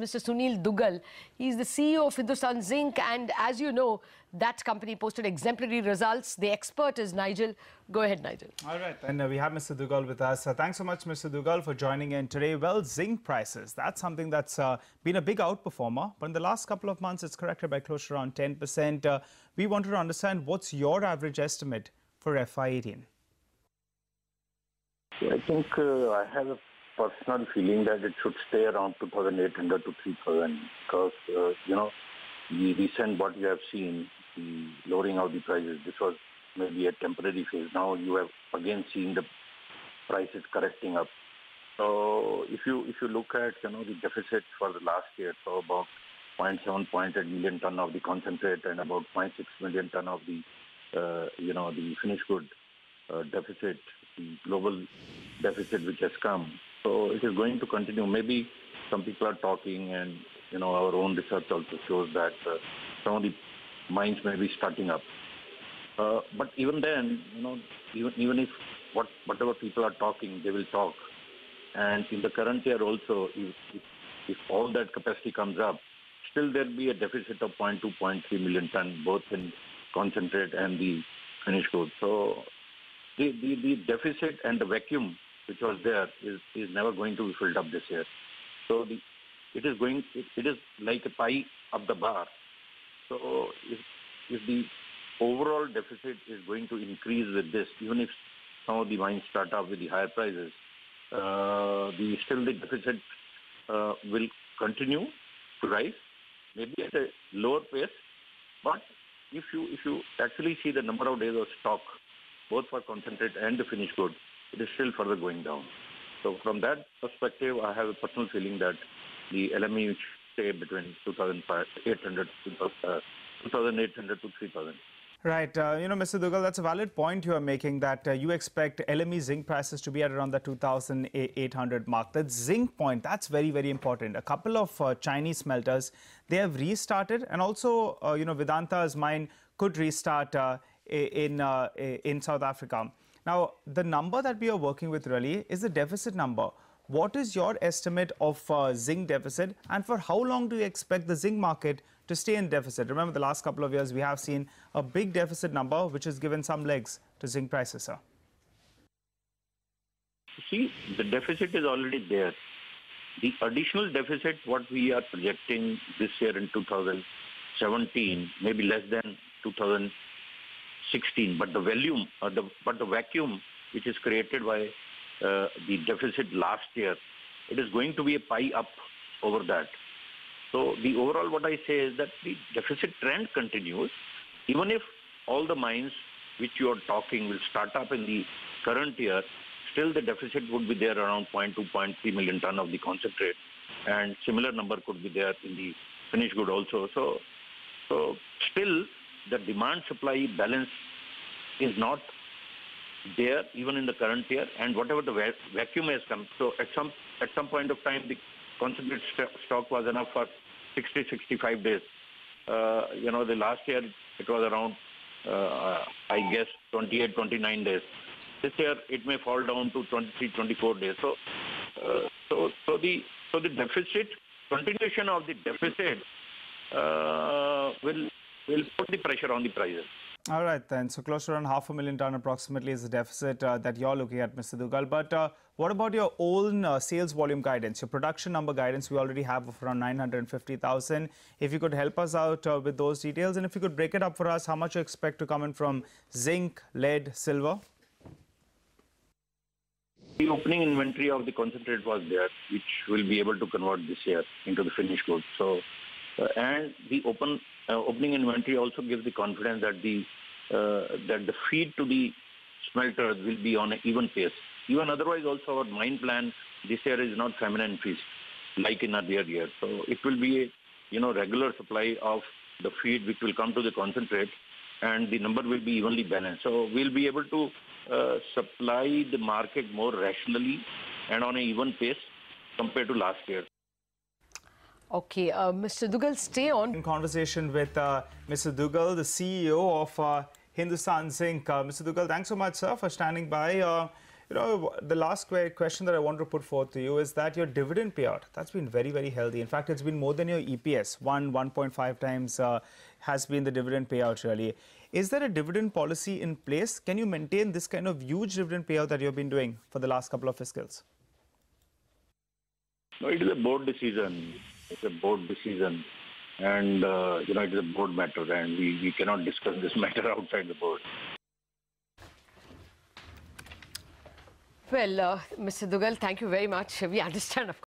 Mr. Sunil Duggal. He's the CEO of Hindustan Zinc, and as you know, that company posted exemplary results. The expert is Nigel. Go ahead, Nigel. All right, and we have Mr. Duggal with us. Thanks so much, Mr. Duggal, for joining in today. Well, zinc prices, that's something that's been a big outperformer, but in the last couple of months, it's corrected by close to around 10%. We wanted to understand what's your average estimate for FY18? I think I have a personal feeling that it should stay around 2,800 to 3,000 because, the recent what you have seen, the lowering of the prices, this was maybe a temporary phase. Now you have again seen the prices correcting up. So if you look at, the deficit for the last year, so about 0.7, 0.8 million ton of the concentrate and about 0.6 million ton of the, the finished good deficit, the global deficit which has come. So it is going to continue. Maybe some people are talking and, our own research also shows that some of the mines may be starting up. But even then, even if whatever people are talking, they will talk. And in the current year also, if all that capacity comes up, still there will be a deficit of 0.2, 0.3 million ton, both in concentrate and the finished goods. So the deficit and the vacuum which was there is never going to be filled up this year. So it is like a pie up the bar. So if the overall deficit is going to increase with this, even if some of the mines start off with the higher prices, still the deficit will continue to rise, maybe at a lower pace. But if you actually see the number of days of stock, both for concentrate and the finished good, it is still further going down. So from that perspective, I have a personal feeling that the LME should stay between 2,800 to 3,000. Right. Mr. Duggal, that's a valid point you are making, that you expect LME zinc prices to be at around the 2,800 mark. That zinc point, that's very, very important. A couple of Chinese smelters, they have restarted, and also, Vedanta's mine could restart in South Africa. Now, the number that we are working with really is the deficit number. What is your estimate of zinc deficit, and for how long do you expect the zinc market to stay in deficit? Remember, the last couple of years, we have seen a big deficit number, which has given some legs to zinc prices, sir. See, the deficit is already there. The additional deficit, what we are projecting this year in 2017, maybe less than 2016, but the volume, but the vacuum which is created by the deficit last year, it is going to be a pie up over that. So the overall what I say is that the deficit trend continues, even if all the mines which you are talking will start up in the current year, still the deficit would be there around 0.2, 0.3 million ton of the concentrate, and similar number could be there in the finished good also. So still the demand supply balance is not there even in the current year, and whatever the vacuum has come. So at some point of time, the concentrate stock was enough for 60-65 days. The last year it was around, I guess, 28-29 days. This year it may fall down to 23-24 days. So the deficit, continuation of the deficit will put the pressure on the prices. All right, then. So close to around 500,000 ton approximately is the deficit that you're looking at, Mr. Duggal. But what about your own sales volume guidance, your production number guidance? We already have of around 950,000. If you could help us out with those details, and if you could break it up for us, how much you expect to come in from zinc, lead, silver? The opening inventory of the concentrate was there, which will be able to convert this year into the finished goods. So, and the opening inventory also gives the confidence that the feed to the smelters will be on an even pace. Even otherwise, also our mine plan this year is not famine and feast like in earlier years. So it will be a regular supply of the feed which will come to the concentrate, and the number will be evenly balanced. So we'll be able to supply the market more rationally and on an even pace compared to last year. Okay, Mr. Duggal, stay on. In conversation with Mr. Duggal, the CEO of Hindustan Zinc. Mr. Duggal, thanks so much, sir, for standing by. You know, the last question that I want to put forth to you is that your dividend payout, that's been very, very healthy. In fact, it's been more than your EPS. 1.5 times has been the dividend payout, really. Is there a dividend policy in place? Can you maintain this kind of huge dividend payout that you've been doing for the last couple of fiscals? No, it is a board decision. It's a board decision. And, you know, it is a board matter, and we cannot discuss this matter outside the board. Well, Mr. Duggal, thank you very much. We understand, of